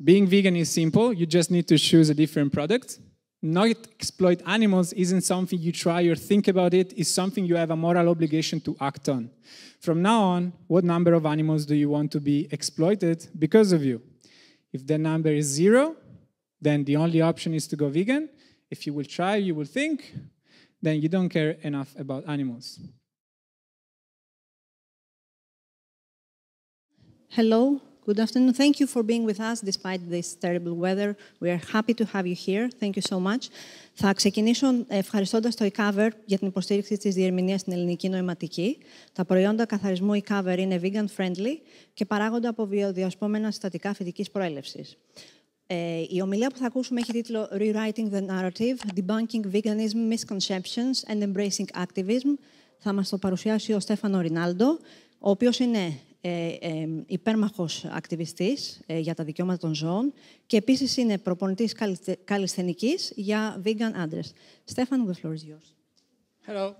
Being vegan is simple. You just need to choose a different product. Not exploit animals isn't something you try or think about it. It's something you have a moral obligation to act on. From now on, what number of animals do you want to be exploited because of you? If the number is 0, then the only option is to go vegan. If you will try, you will think, then you don't care enough about animals. Hello, good afternoon. Thank you for being with us despite this terrible weather. We are happy to have you here. Thank you so much. Θα ξεκινήσω ευχαριστώντας το Ecover για την υποστήριξη της διερμηνείας στην ελληνική νοηματική. Τα προϊόντα καθαρισμού Ecover είναι vegan friendly και παράγονται από βιοδιασπώμενα συστατικά φυτικής προέλευσης. Η ομιλία που θα ακούσουμε έχει τίτλο Rewriting the Narrative, Debunking Veganism, Misconceptions and Embracing Activism. Θα μας το παρουσιάσει ο Στέφανο Ρινάλντο, ο οποίος είναι υπέρμαχος ακτιβιστής για τα δικαιώματα των ζώων και επίσης είναι προπονητής calisthenics για vegan άντρες. Στέφανο, the floor is yours. Hello.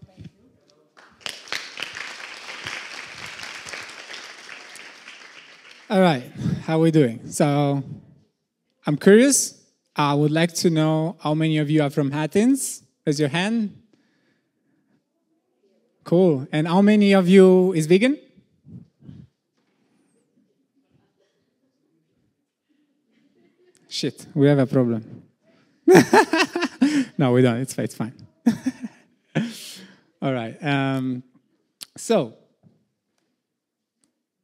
All right, how are we doing? So, I'm curious. I would like to know how many of you are from Athens. Raise your hand. Cool. And how many of you is vegan? Shit, we have a problem. No, we don't. It's fine. All right. So,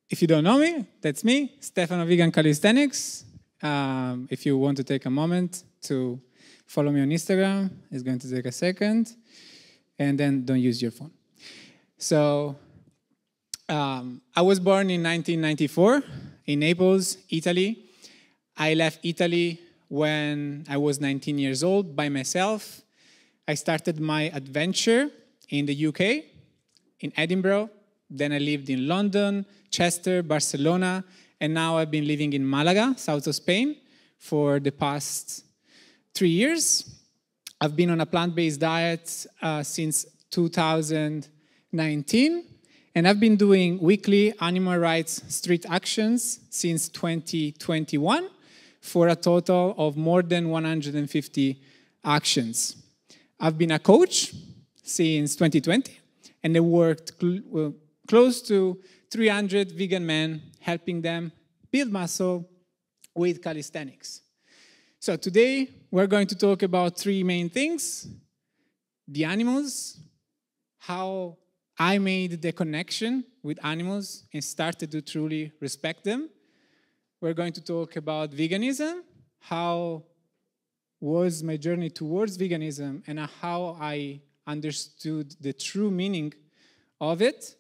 if you don't know me, that's me, Stefano Vegan Calisthenics. If you want to take a moment to follow me on Instagram, it's going to take a second. And then don't use your phone. So, I was born in 1994 in Naples, Italy. I left Italy when I was 19 years old by myself. I started my adventure in the UK, in Edinburgh. Then I lived in London, Chester, Barcelona, and now I've been living in Malaga, south of Spain, for the past 3 years. I've been on a plant-based diet since 2019, and I've been doing weekly animal rights street actions since 2021 for a total of more than 150 actions. I've been a coach since 2020, and I worked close to 300 vegan men, helping them build muscle with calisthenics. So today, we're going to talk about 3 main things: the animals, how I made the connection with animals and started to truly respect them. We're going to talk about veganism, how was my journey towards veganism and how I understood the true meaning of it.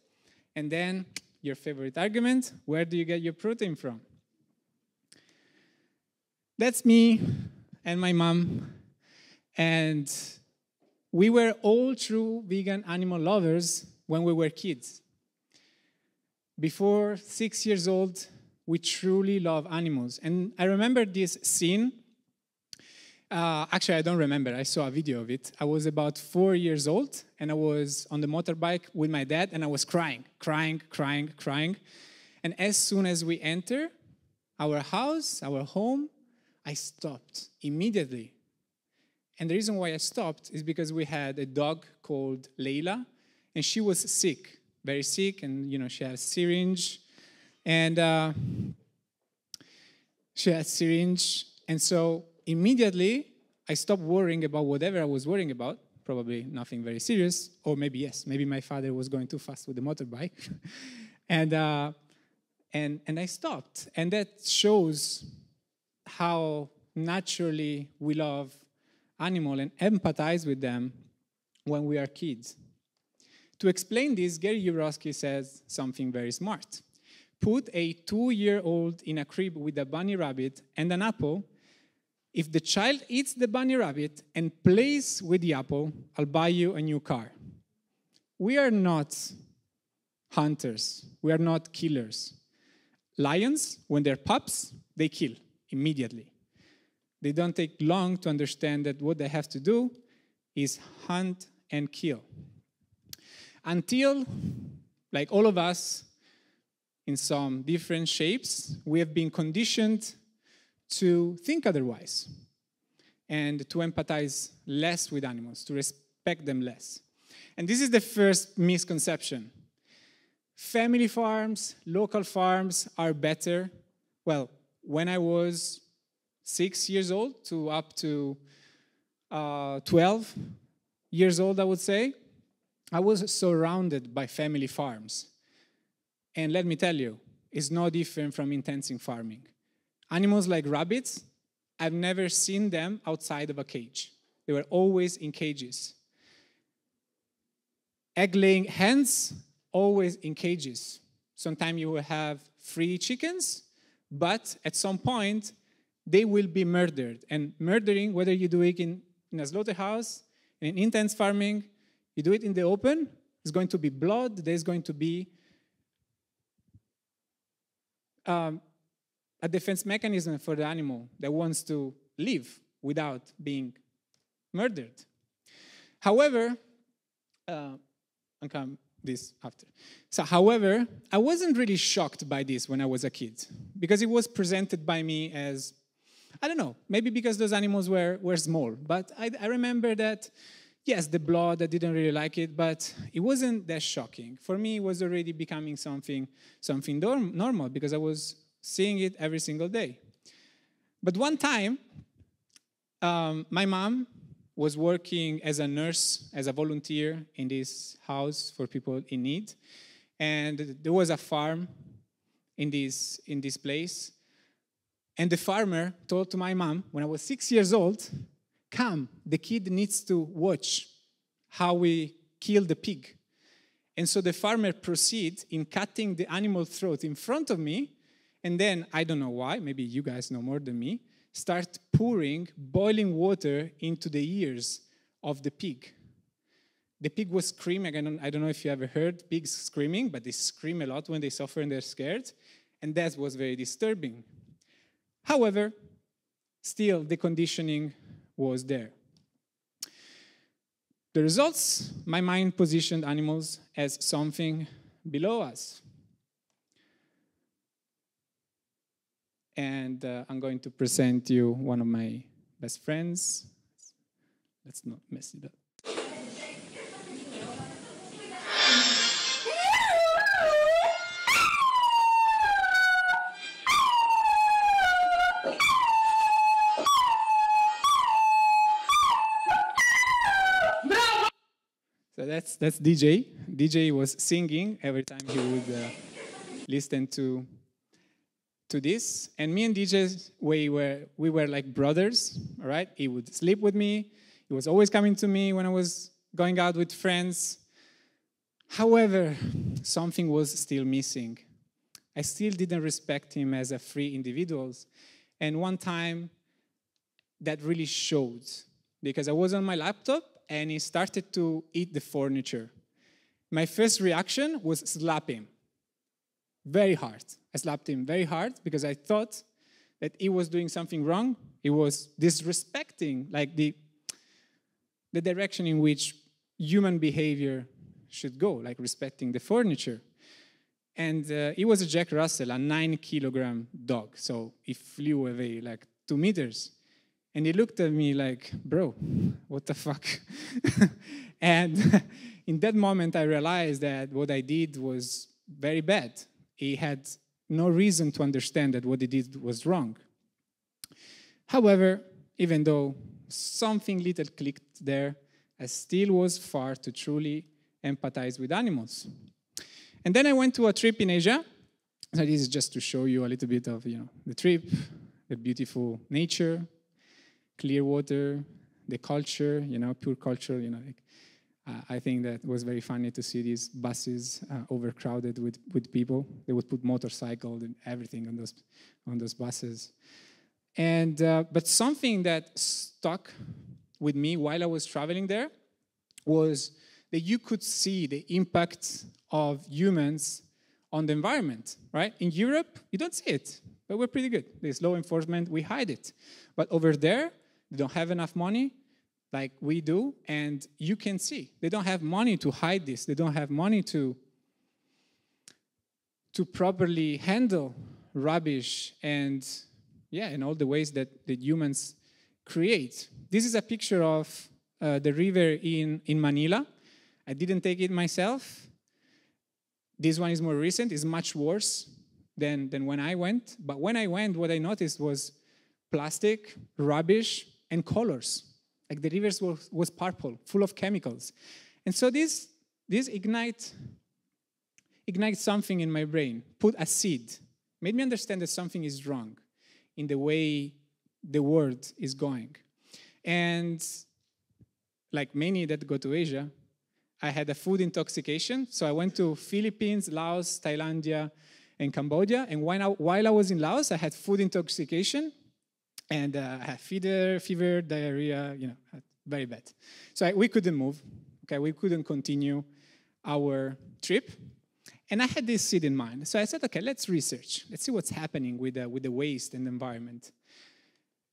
And then your favorite argument, where do you get your protein from? That's me and my mom. And we were all true vegan animal lovers when we were kids. Before 6 years old, we truly love animals. And I remember this scene. Actually, I don't remember. I saw a video of it. I was about 4 years old, and I was on the motorbike with my dad, and I was crying. And as soon as we enter our house, our home, I stopped immediately. And the reason why I stopped is because we had a dog called Layla, and she was sick, very sick, and she had a syringe. And she had a syringe, and so immediately I stopped worrying about whatever I was worrying about, probably nothing very serious, or maybe yes, maybe my father was going too fast with the motorbike, and I stopped, and that shows how naturally we love animals and empathize with them when we are kids. To explain this, Gary Yourofsky says something very smart. Put a 2-year-old in a crib with a bunny rabbit and an apple. If the child eats the bunny rabbit and plays with the apple, I'll buy you a new car. We are not hunters. We are not killers. Lions, when they're pups, they kill immediately. They don't take long to understand that what they have to do is hunt and kill. Until, like all of us, in some different shapes, we have been conditioned to think otherwise and to empathize less with animals, to respect them less. And this is the first misconception. Family farms, local farms are better. Well, when I was 6 years old to up to 12 years old, I would say, I was surrounded by family farms. And let me tell you, it's no different from intensive farming. Animals like rabbits, I've never seen them outside of a cage. They were always in cages. Egg-laying hens, always in cages. Sometimes you will have free chickens, but at some point, they will be murdered. And murdering, whether you do it in a slaughterhouse, in intense farming, you do it in the open, there's going to be blood, there's going to be a defense mechanism for the animal that wants to live without being murdered. However, I'll come this after. So, however, I wasn't really shocked by this when I was a kid, because it was presented by me as, I don't know, maybe because those animals were small, but I remember that, yes, the blood, I didn't really like it, but it wasn't that shocking. For me, it was already becoming something normal, because I was seeing it every single day. But one time, my mom was working as a nurse, as a volunteer in this house for people in need. And there was a farm in this place. And the farmer told to my mom, when I was 6 years old, come, the kid needs to watch how we kill the pig. And so the farmer proceeded in cutting the animal throat in front of me. And then, I don't know why, maybe you guys know more than me, start pouring boiling water into the ears of the pig. The pig was screaming. I don't know if you ever heard pigs screaming, but they scream a lot when they suffer and they're scared. And that was very disturbing. However, still the conditioning was there. The results, my mind positioned animals as something below us. And I'm going to present you one of my best friends. Let's not mess it up. So that's DJ. DJ was singing every time he would listen to this. And me and DJ, we were like brothers, all right? He would sleep with me. He was always coming to me when I was going out with friends. However, something was still missing. I still didn't respect him as a free individual. And one time, that really showed, because I was on my laptop and he started to eat the furniture. My first reaction was slap him very hard. I slapped him very hard because I thought that he was doing something wrong. He was disrespecting like the direction in which human behavior should go, like respecting the furniture. And he was a Jack Russell, a 9-kilogram dog. So he flew away like 2 meters. And he looked at me like, bro, what the fuck? And in that moment, I realized that what I did was very bad. He had no reason to understand that what he did was wrong. However, even though something little clicked there, I still was far to truly empathize with animals. And then I went to a trip in Asia. So this is just to show you a little bit of, the trip, the beautiful nature, clear water, the culture, pure culture, I think that was very funny to see these buses overcrowded with people. They would put motorcycles and everything on those buses. And but something that stuck with me while I was traveling there was that you could see the impact of humans on the environment, right? In Europe, you don't see it, but we're pretty good. There's law enforcement, we hide it. But over there, they don't have enough money like we do, and you can see. They don't have money to hide this. They don't have money to properly handle rubbish and yeah, and all the ways that humans create. This is a picture of the river in Manila. I didn't take it myself. This one is more recent, it's much worse than when I went. But when I went, what I noticed was plastic, rubbish, and colors. Like the rivers was purple, full of chemicals. And so this ignite something in my brain, put a seed, made me understand that something is wrong in the way the world is going. And like many that go to Asia, I had a food intoxication. So I went to Philippines, Laos, Thailand, and Cambodia. And while I was in Laos, I had food intoxication. And I had fever, diarrhea, very bad. So we couldn't move. Okay, we couldn't continue our trip. And I had this seed in mind. So I said, okay, let's research. Let's see what's happening with the waste and the environment.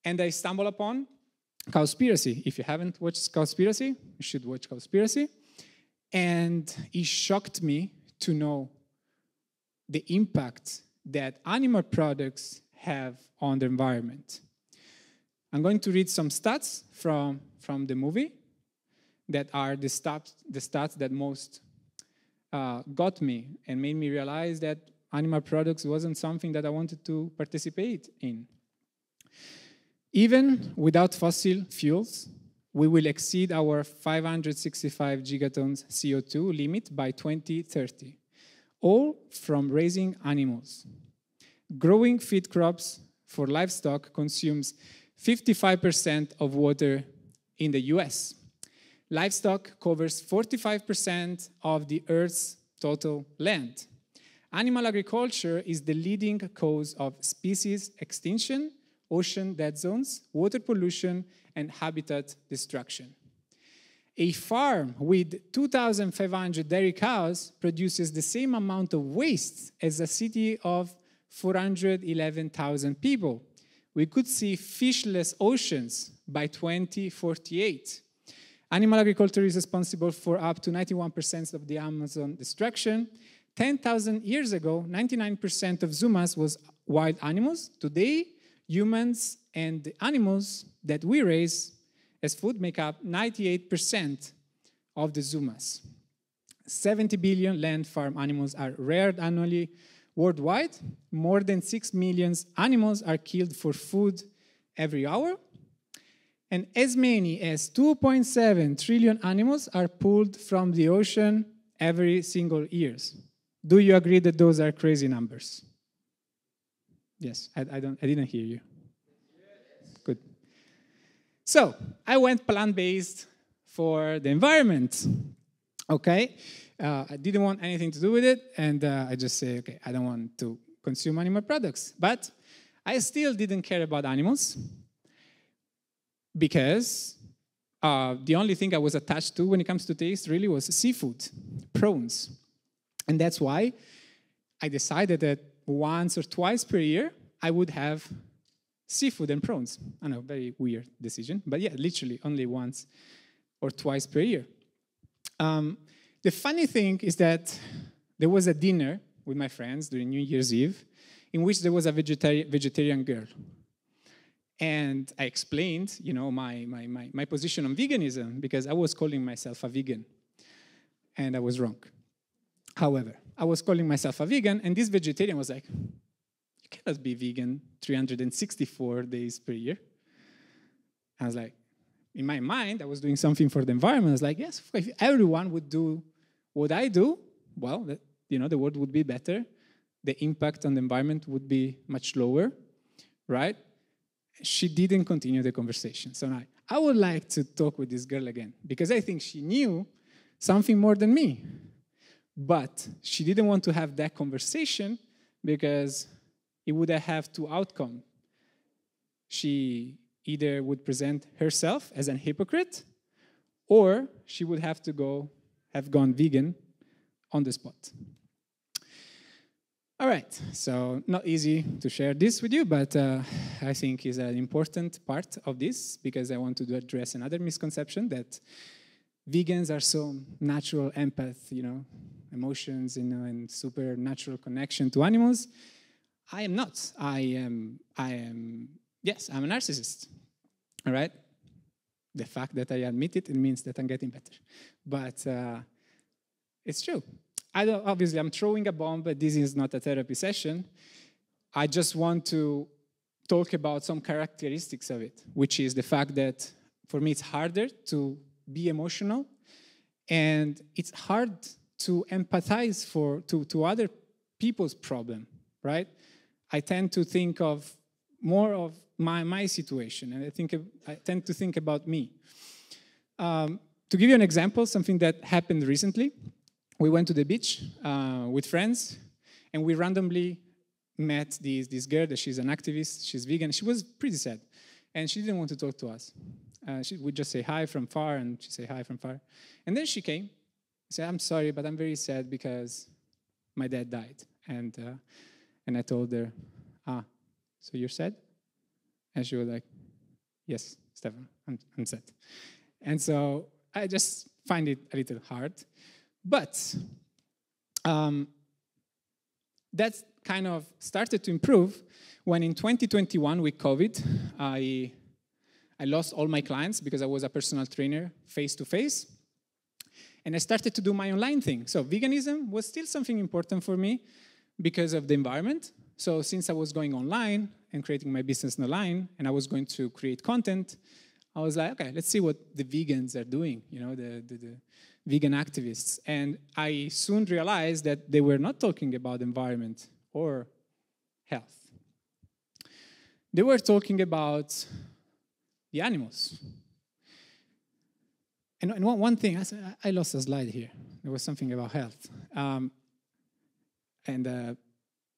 And I stumbled upon Cowspiracy. If you haven't watched Cowspiracy, you should watch Cowspiracy. And it shocked me to know the impact that animal products have on the environment. I'm going to read some stats from the movie that are the stats that most got me and made me realize that animal products wasn't something that I wanted to participate in. Even without fossil fuels, we will exceed our 565 gigatons CO2 limit by 2030, all from raising animals. Growing feed crops for livestock consumes 55% of water in the US. Livestock covers 45% of the Earth's total land. Animal agriculture is the leading cause of species extinction, ocean dead zones, water pollution, and habitat destruction. A farm with 2,500 dairy cows produces the same amount of waste as a city of 411,000 people. We could see fishless oceans by 2048. Animal agriculture is responsible for up to 91% of the Amazon destruction. 10,000 years ago, 99% of Zumas was wild animals. Today, humans and the animals that we raise as food make up 98% of the Zumas. 70 billion land farm animals are reared annually worldwide. More than 6 million animals are killed for food every hour. And as many as 2.7 trillion animals are pulled from the ocean every single year. Do you agree that those are crazy numbers? Yes, I didn't hear you. Good. So I went plant-based for the environment. Okay, I didn't want anything to do with it, and I just say, okay, I don't want to consume animal products. But I still didn't care about animals because the only thing I was attached to when it comes to taste really was seafood, prawns. And that's why I decided that once or twice per year, I would have seafood and prawns. I know, very weird decision, but yeah, literally only once or twice per year. The funny thing is that there was a dinner with my friends during New Year's Eve in which there was a vegetarian girl. And I explained, my position on veganism because I was calling myself a vegan. And I was wrong. However, I was calling myself a vegan, and this vegetarian was like, you cannot be vegan 364 days per year. I was like, in my mind, I was doing something for the environment. I was like, yes, if everyone would do what I do, well, the world would be better. The impact on the environment would be much lower, right? She didn't continue the conversation. So now, I would like to talk with this girl again because I think she knew something more than me. But she didn't want to have that conversation because it would have two outcomes. She either would present herself as an hypocrite, or she would have gone vegan on the spot. All right, so not easy to share this with you, but I think is an important part of this because I want to address another misconception that vegans are so natural empath, emotions, and super natural connection to animals. I am not. Yes, I'm a narcissist, all right? The fact that I admit it, it means that I'm getting better. But it's true. Obviously, I'm throwing a bomb, but this is not a therapy session. I just want to talk about some characteristics of it, which is the fact that for me it's harder to be emotional, and it's hard to empathize to other people's problem, right? I tend to think of more of my situation, and I tend to think about me. To give you an example, something that happened recently, we went to the beach with friends, and we randomly met this girl that she's an activist, she's vegan. She was pretty sad, and she didn't want to talk to us. She would just say hi from far, and she'd say hi from far. And then she came, said, I'm sorry, but I'm very sad because my dad died. And I told her, so you're sad? And she was like, yes, Stefano, I'm sad. And so I just find it a little hard. But that kind of started to improve when in 2021 with COVID, I lost all my clients because I was a personal trainer face-to-face. And I started to do my online thing. So veganism was still something important for me because of the environment. So since I was going online and creating my business online, and I was going to create content, I was like, okay, let's see what the vegans are doing, you know, the vegan activists. And I soon realized that they were not talking about environment or health. They were talking about the animals. And one thing, I lost a slide here. There was something about health.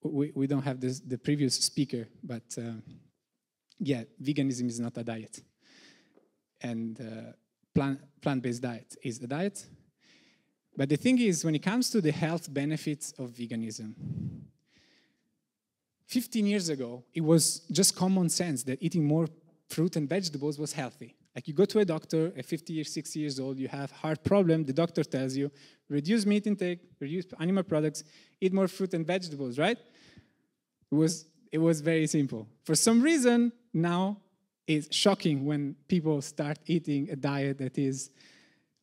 We don't have the previous speaker, but yeah, veganism is not a diet. And plant-based diet is a diet. But the thing is, when it comes to the health benefits of veganism, 15 years ago, it was just common sense that eating more fruit and vegetables was healthy. Like you go to a doctor at 50 or 60 years old, you have heart problem, the doctor tells you, reduce meat intake, reduce animal products, eat more fruit and vegetables, right? It was very simple. For some reason, now it's shocking when people start eating a diet that is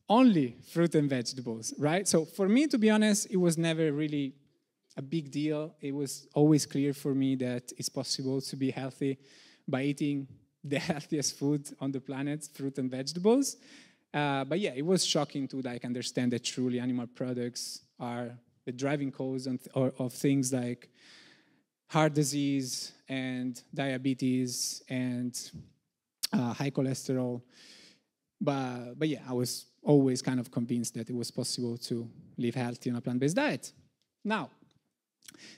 only fruit and vegetables, right? So for me, to be honest, it was never really a big deal. It was always clear for me that it's possible to be healthy by eating the healthiest food on the planet, fruit and vegetables. But yeah, it was shocking to understand that truly animal products are the driving cause of things like heart disease and diabetes and high cholesterol. But yeah, I was always kind of convinced that it was possible to live healthy on a plant-based diet. Now,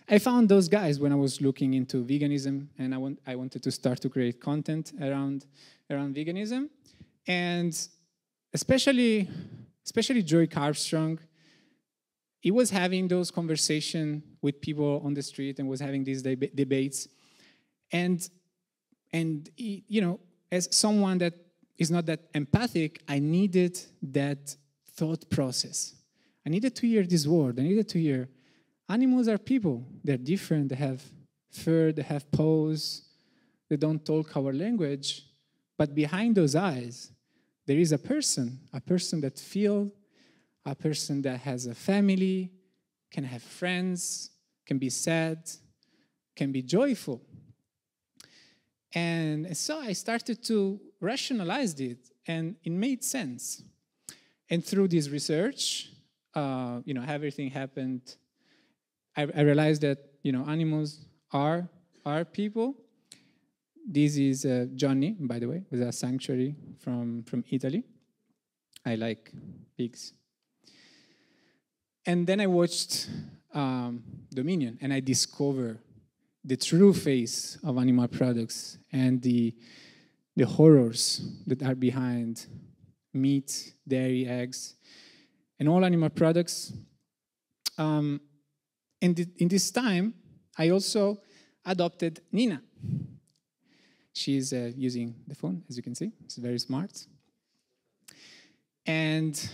I found those guys when I was looking into veganism, and I wanted to start to create content around veganism. And especially Joey Carbstrong, he was having those conversations with people on the street and was having these debates. And he, you know, as someone that is not that empathic, I needed that thought process. I needed to hear this word. I needed to hear animals are people. They're different. They have fur. They have paws. They don't talk our language. But behind those eyes, there is a person that feels, a person that has a family, can have friends, can be sad, can be joyful. And so I started to rationalize it, and it made sense. And through this research, you know, everything happened. I realized that, you know, animals are people. This is Johnny, by the way, with a sanctuary from Italy. I like pigs. And then I watched Dominion, and I discovered the true face of animal products and the horrors that are behind meat, dairy, eggs, and all animal products. And in this time, I also adopted Nina. She's using the phone, as you can see. She's very smart. And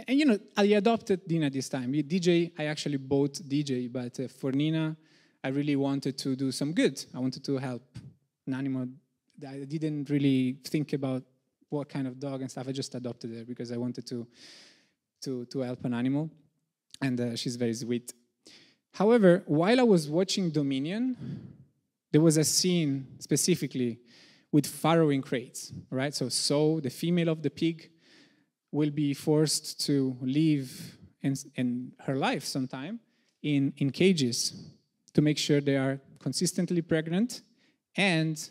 you know, I adopted Nina this time. With DJ, I actually bought DJ, but for Nina, I really wanted to do some good. I wanted to help an animal. I didn't really think about what kind of dog and stuff. I just adopted her because I wanted to help an animal. And she's very sweet. However, while I was watching Dominion, there was a scene specifically with farrowing crates, right? So the female of the pig will be forced to live in her life sometime in cages to make sure they are consistently pregnant and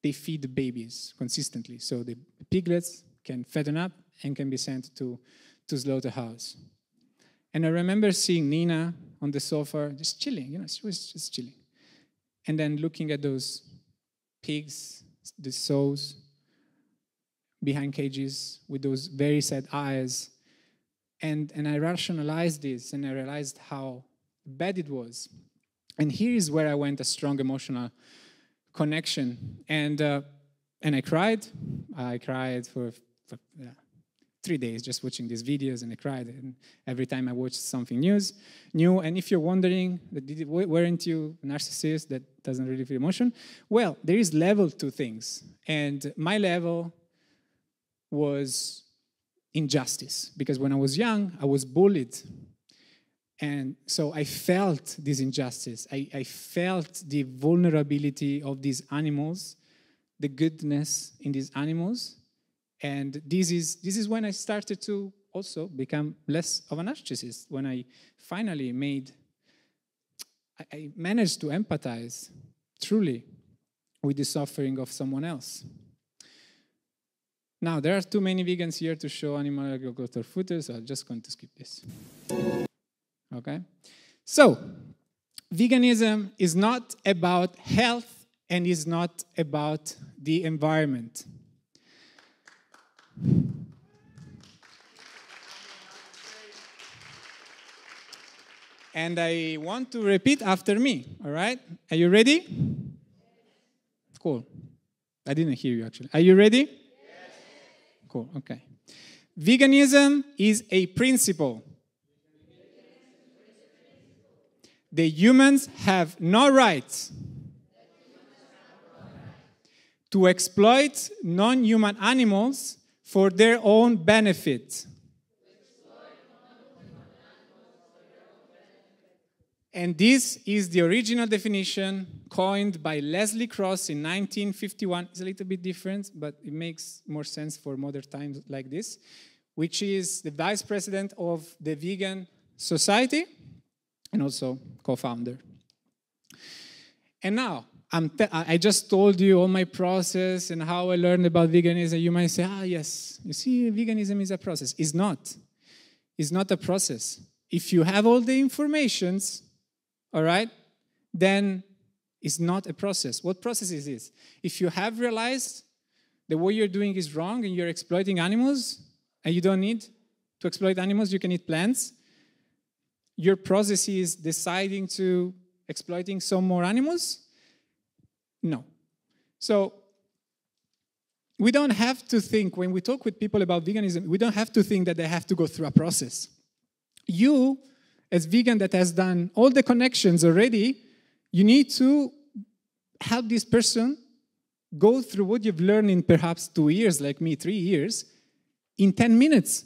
they feed the babies consistently. So the piglets can fatten up and can be sent to slaughterhouse. And I remember seeing Nina on the sofa just chilling, she was just chilling. And then looking at those pigs, the sows behind cages with those very sad eyes. And I rationalized this and I realized how bad it was. And here is where I went a strong emotional connection. And I cried. I cried for 3 days just watching these videos, and I cried. And every time I watched something new. And if you're wondering, weren't you a narcissist that doesn't really feel emotion? Well, there is level to things. And my level was injustice, because when I was young, I was bullied. And so I felt this injustice. I felt the vulnerability of these animals, the goodness in these animals. And this is when I started to also become less of a narcissist, when I finally I managed to empathize truly with the suffering of someone else. Now, there are too many vegans here to show animal agriculture footage, so I'm just going to skip this. Okay? So, veganism is not about health and is not about the environment. And I want to repeat after me, all right? Are you ready? Cool. I didn't hear you, actually. Are you ready? Yes. Cool, okay. Veganism is a principle. The humans have no right to exploit non-human animals for their own benefit. And this is the original definition coined by Leslie Cross in 1951. It's a little bit different, but it makes more sense for modern times like this, which is the vice president of the Vegan Society and also co-founder. And now, I just told you all my process and how I learned about veganism. You might say, yes, you see, veganism is a process. It's not. It's not a process. If you have all the informations, all right, then it's not a process. What process is this? If you have realized that what you're doing is wrong and you're exploiting animals, and you don't need to exploit animals, you can eat plants, your process is deciding to exploiting some more animals? No. So we don't have to think, when we talk with people about veganism, we don't have to think that they have to go through a process. You, as vegan that has done all the connections already, you need to help this person go through what you've learned in perhaps 2 years, like me, 3 years, in 10 minutes.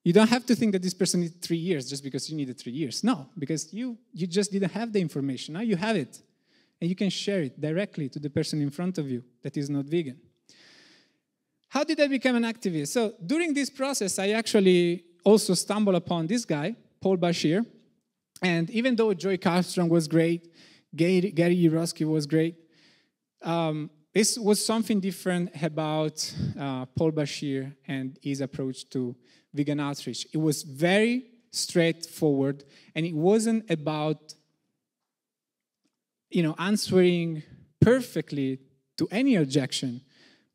You don't have to think that this person needs 3 years just because you needed 3 years. No, because you just didn't have the information. Now you have it. And you can share it directly to the person in front of you that is not vegan. How did I become an activist? So during this process, I actually also stumbled upon this guy, Paul Bashir. And even though Joy Carlstrom was great, Gary Yuroski was great, this was something different about Paul Bashir and his approach to vegan outreach. It was very straightforward, and it wasn't about answering perfectly to any objection,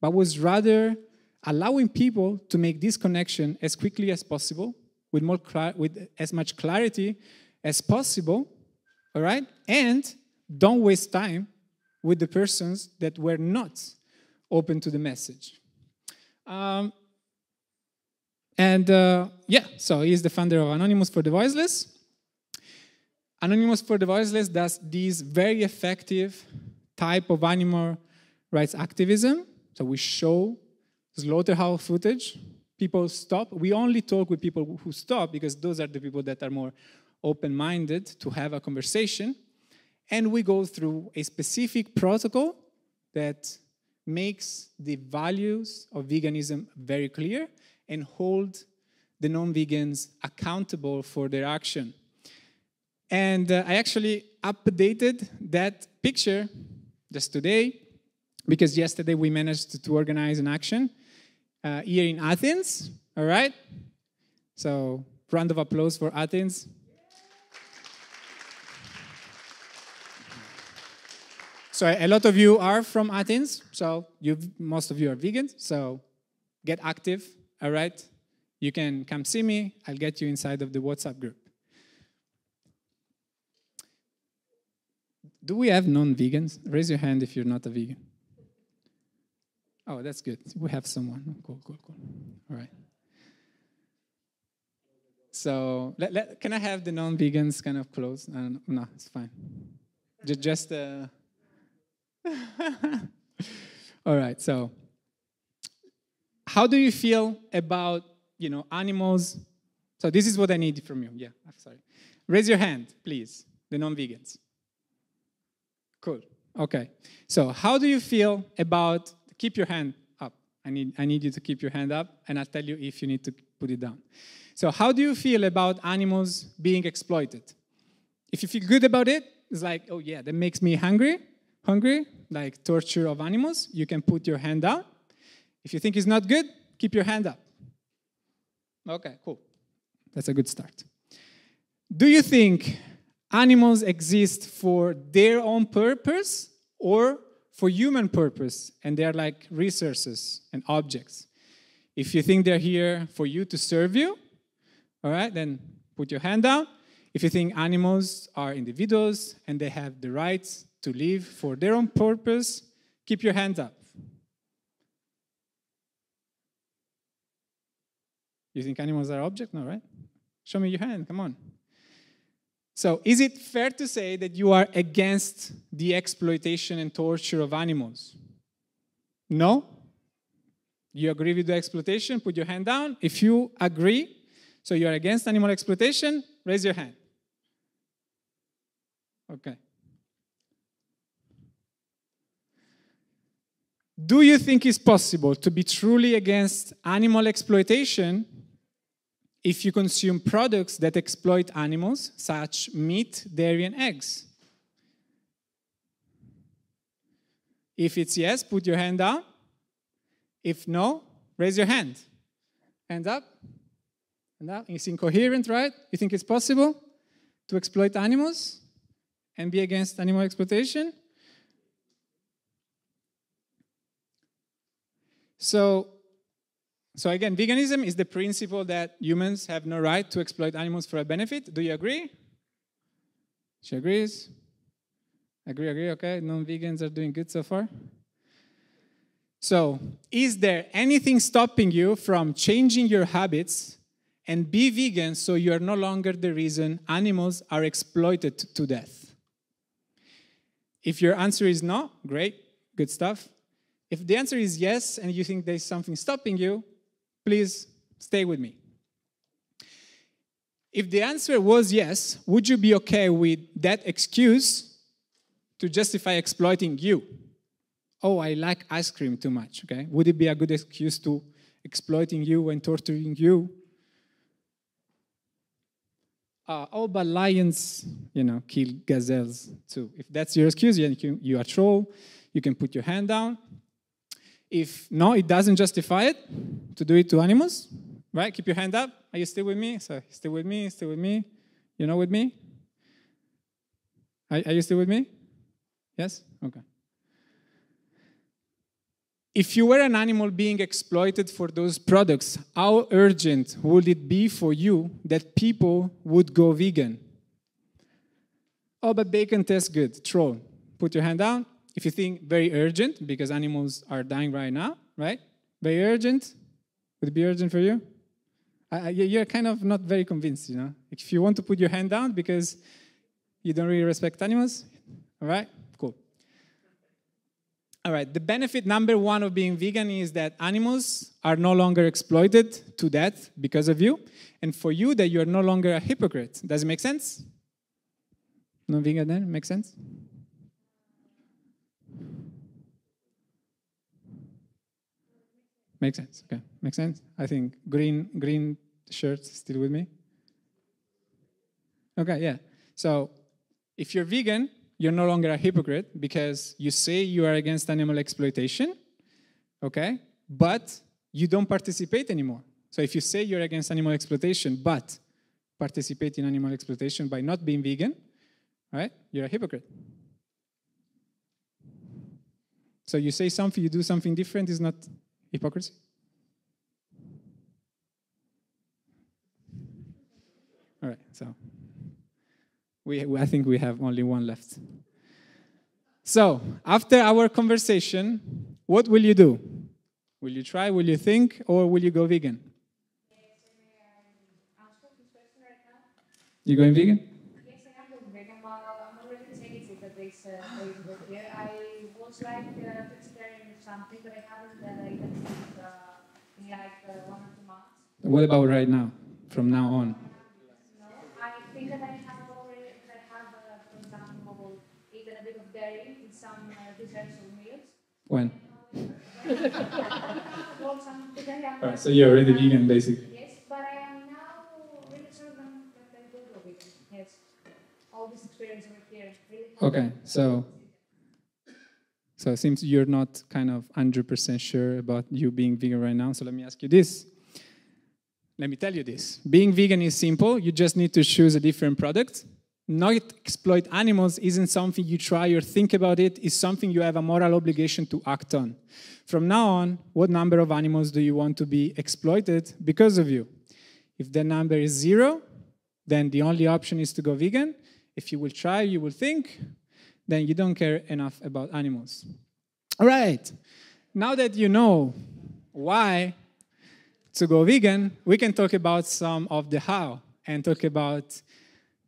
but was rather allowing people to make this connection as quickly as possible, with as much clarity as possible, all right? And don't waste time with the persons that were not open to the message. So he's the founder of Anonymous for the Voiceless. Anonymous for the Voiceless does this very effective type of animal rights activism. So we show slaughterhouse footage. People stop. We only talk with people who stop because those are the people that are more open-minded to have a conversation. And we go through a specific protocol that makes the values of veganism very clear and hold the non-vegans accountable for their action. And I actually updated that picture just today because yesterday we managed to organize an action here in Athens, all right? So, round of applause for Athens. So a lot of you are from Athens, so most of you are vegans, so get active, all right? You can come see me, I'll get you inside of the WhatsApp group. Do we have non-vegans? Raise your hand if you're not a vegan. Oh, that's good. We have someone. Cool. All right. So, can I have the non-vegans kind of close? No, it's fine. Just all right, so how do you feel about, animals? So this is what I need from you. Yeah, sorry. Raise your hand, please, the non-vegans. Cool, okay. So how do you feel about, keep your hand up. I need you to keep your hand up, and I'll tell you if you need to put it down. So how do you feel about animals being exploited? If you feel good about it, it's like, oh yeah, that makes me hungry, like torture of animals, you can put your hand down. If you think it's not good, keep your hand up. Okay, cool. That's a good start. Do you think animals exist for their own purpose or for human purpose, and they're like resources and objects? If you think they're here for you to serve you, all right, then put your hand down. If you think animals are individuals and they have the rights to live for their own purpose, keep your hand up. You think animals are objects? No, right? Show me your hand, come on. So, is it fair to say that you are against the exploitation and torture of animals? No? You agree with the exploitation? Put your hand down. If you agree, so you're against animal exploitation, raise your hand. Okay. Do you think it's possible to be truly against animal exploitation if you consume products that exploit animals, such meat, dairy, and eggs? If it's yes, put your hand down. If no, raise your hand. Hand up. Hand up. It's incoherent, right? You think it's possible to exploit animals and be against animal exploitation? So again, veganism is the principle that humans have no right to exploit animals for a benefit. Do you agree? She agrees. Agree, okay. Non-vegans are doing good so far. So, is there anything stopping you from changing your habits and be vegan so you are no longer the reason animals are exploited to death? If your answer is no, great, good stuff. If the answer is yes and you think there's something stopping you, please stay with me. If the answer was yes, would you be okay with that excuse to justify exploiting you? Oh, I like ice cream too much, okay? Would it be a good excuse to exploiting you and torturing you? But lions, kill gazelles too. If that's your excuse, you are a troll, you can put your hand down. If no, it doesn't justify it to do it to animals, right? Keep your hand up. Are you still with me? So still with me, still with me. You're not with me? Are you still with me? Yes? Okay. If you were an animal being exploited for those products, how urgent would it be for you that people would go vegan? Oh, but bacon tastes good. Troll. Put your hand down. If you think very urgent, because animals are dying right now, right? Very urgent. Would it be urgent for you? You're kind of not very convinced, If you want to put your hand down, because You don't really respect animals? All right, cool. All right, the benefit number one of being vegan is that animals are no longer exploited to death because of you, and for you that you are no longer a hypocrite. Does it make sense? No vegan there? Make sense? Makes sense, okay. Makes sense? I think green shirt still with me? Okay, yeah. So if you're vegan, you're no longer a hypocrite because you say you are against animal exploitation, okay? But you don't participate anymore. So if you say you're against animal exploitation but participate in animal exploitation by not being vegan, right? You're a hypocrite. So you say something, you do something different is not hypocrisy? All right, so I think we have only one left. So, after our conversation, what will you do? Will you try, will you think, or will you go vegan? You going vegan? Yes, I am going vegan. I'm already tasted at this Facebook here. I was like vegetarian or something, but I haven't eaten in like 1 or 2 months. What about right now, from now on? No, I think that I have already, for example, eaten a bit of dairy in some desserts or meals. When? Well, some today I'm All right, so you're already vegan, basically. Yes, but I am now really sure that I will go vegan. Yes, all this experience over here really helped. Okay, so it seems you're not kind of 100% sure about you being vegan right now, so let me ask you this. Let me tell you this. Being vegan is simple. You just need to choose a different product. Not exploit animals isn't something you try or think about it. It's something you have a moral obligation to act on. From now on, what number of animals do you want to be exploited because of you? If the number is 0, then the only option is to go vegan. If you will try, you will think, then you don't care enough about animals. All right. Now that you know why to go vegan, we can talk about some of the how and talk about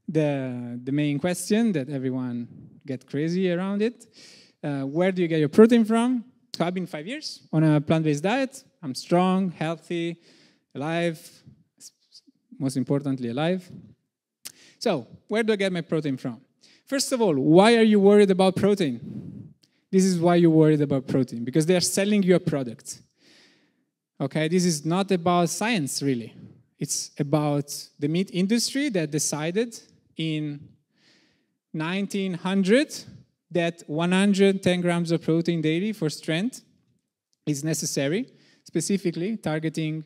the main question that everyone gets crazy around it. Where do you get your protein from? So I've been 5 years on a plant-based diet. I'm strong, healthy, alive, most importantly alive. So where do I get my protein from? First of all, why are you worried about protein? This is why you're worried about protein, because they are selling you a product. Okay, this is not about science, really. It's about the meat industry that decided in 1900 that 110 grams of protein daily for strength is necessary, specifically targeting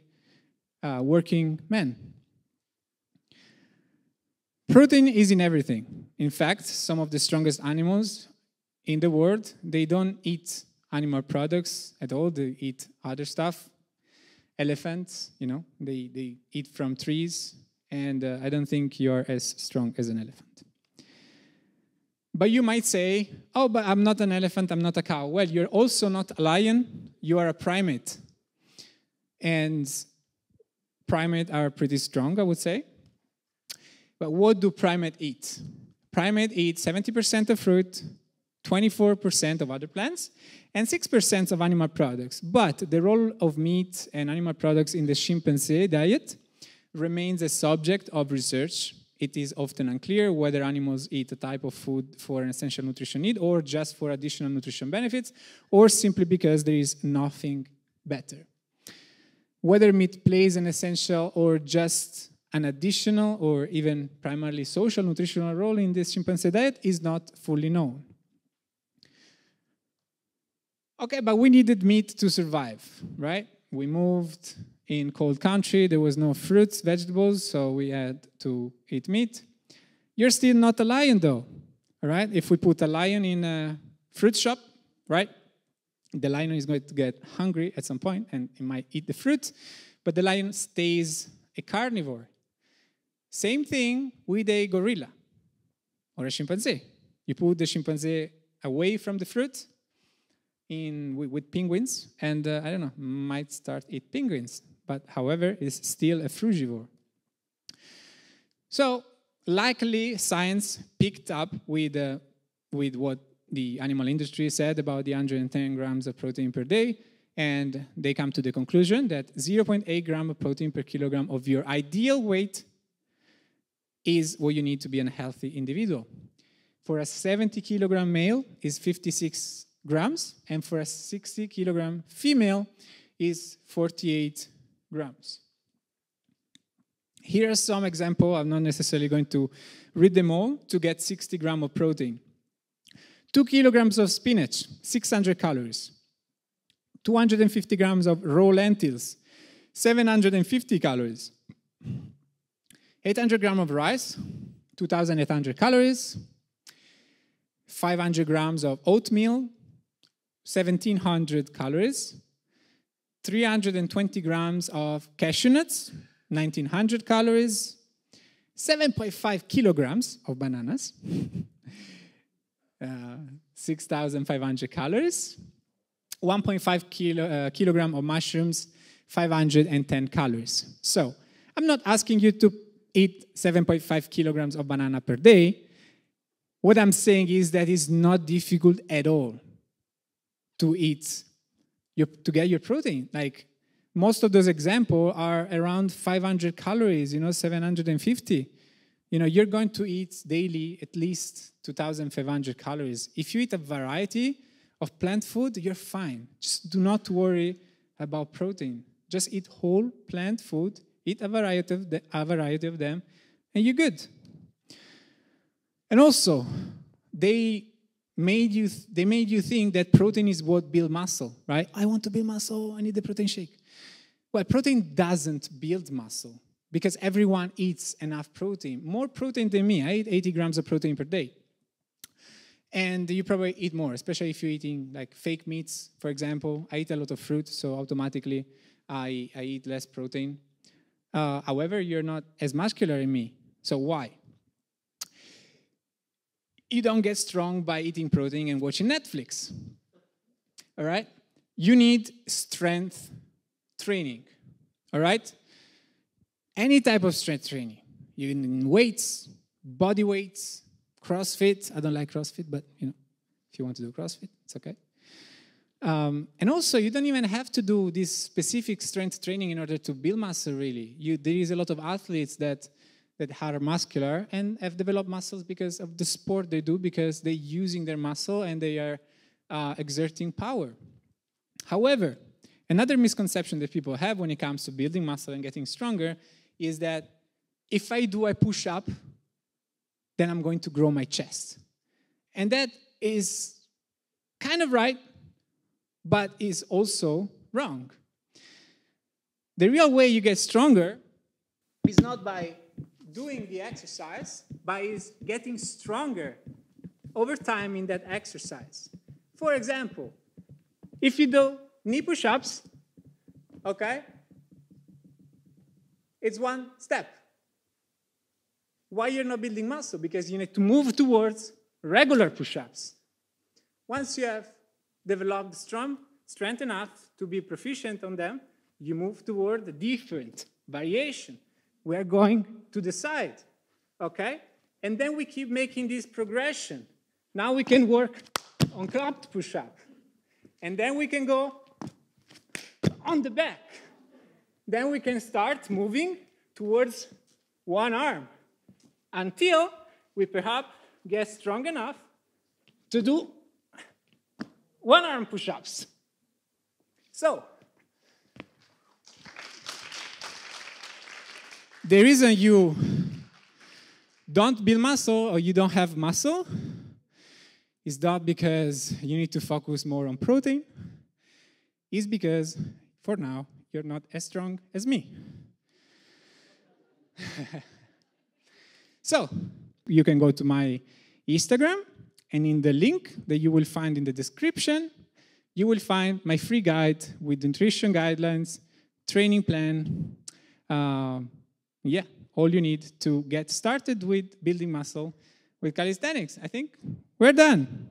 working men. Protein is in everything. In fact, some of the strongest animals in the world, they don't eat animal products at all. They eat other stuff. Elephants, you know, they eat from trees, and I don't think you're as strong as an elephant. But you might say, oh, but I'm not an elephant, I'm not a cow. Well, you're also not a lion, you are a primate. And primates are pretty strong, I would say. But what do primates eat? Primates eat 70% of fruit, 24% of other plants, and 6% of animal products. But the role of meat and animal products in the chimpanzee diet remains a subject of research. It is often unclear whether animals eat a type of food for an essential nutrition need or just for additional nutrition benefits, or simply because there is nothing better. Whether meat plays an essential or just an additional or even primarily social nutritional role in this chimpanzee diet is not fully known. Okay, but we needed meat to survive, right? We moved in cold country, there was no fruits, vegetables, so we had to eat meat. You're still not a lion though, all right? If we put a lion in a fruit shop, right? The lion is going to get hungry at some point and it might eat the fruit, but the lion stays a carnivore. Same thing with a gorilla or a chimpanzee. You put the chimpanzee away from the fruit with penguins, and I don't know, might start eat penguins, but however, is still a frugivore. So likely science picked up with what the animal industry said about the 110 grams of protein per day, and they come to the conclusion that 0.8 gram of protein per kilogram of your ideal weight is what you need to be a healthy individual. For a 70 kilogram male is 56 grams, and for a 60 kilogram female is 48 grams. Here are some examples. I'm not necessarily going to read them all to get 60 grams of protein. 2 kilograms of spinach, 600 calories. 250 grams of raw lentils, 750 calories. 800 grams of rice, 2,800 calories. 500 grams of oatmeal, 1,700 calories. 320 grams of cashew nuts, 1,900 calories. 7.5 kilograms of bananas, 6,500 calories. 1.5 kilogram of mushrooms, 510 calories. So I'm not asking you to eat 7.5 kilograms of banana per day. What I'm saying is that it's not difficult at all to eat, to get your protein. Like most of those examples are around 500 calories, 750. You're going to eat daily at least 2,500 calories. If you eat a variety of plant food, you're fine. Just do not worry about protein. Just eat whole plant food, eat a variety of them, and you're good. And also, they made you think that protein is what builds muscle, right? I want to build muscle, I need the protein shake. Well, protein doesn't build muscle because everyone eats enough protein. More protein than me. I eat 80 grams of protein per day. And you probably eat more, especially if you're eating like fake meats, for example. I eat a lot of fruit, so automatically I eat less protein. However, you're not as muscular as me. So why? You don't get strong by eating protein and watching Netflix. All right? You need strength training. All right? Any type of strength training. You need weights, body weights, CrossFit. I don't like CrossFit, but if you want to do CrossFit, it's okay. And also, you don't even have to do this specific strength training in order to build muscle, really. There is a lot of athletes that are muscular and have developed muscles because of the sport they do, because they're using their muscle and they are exerting power. However, another misconception that people have when it comes to building muscle and getting stronger is that if I do a push-up, then I'm going to grow my chest. And that is kind of right, but is also wrong. The real way you get stronger is not by doing the exercise, but is getting stronger over time in that exercise. For example, if you do knee push-ups, okay, it's one step. Why you're not building muscle? Because you need to move towards regular push-ups. Once you have developed strength enough to be proficient on them, you move toward a different variation. We are going to the side, okay? And then we keep making this progression. Now we can work on clapped push-up. And then we can go on the back. Then we can start moving towards one arm until we perhaps get strong enough to do one-arm push-ups. So, the reason you don't build muscle or you don't have muscle is not because you need to focus more on protein. It's because, for now, you're not as strong as me. So, you can go to my Instagram, and in the link that you will find in the description, you will find my free guide with nutrition guidelines, training plan. All you need to get started with building muscle with calisthenics. I think we're done.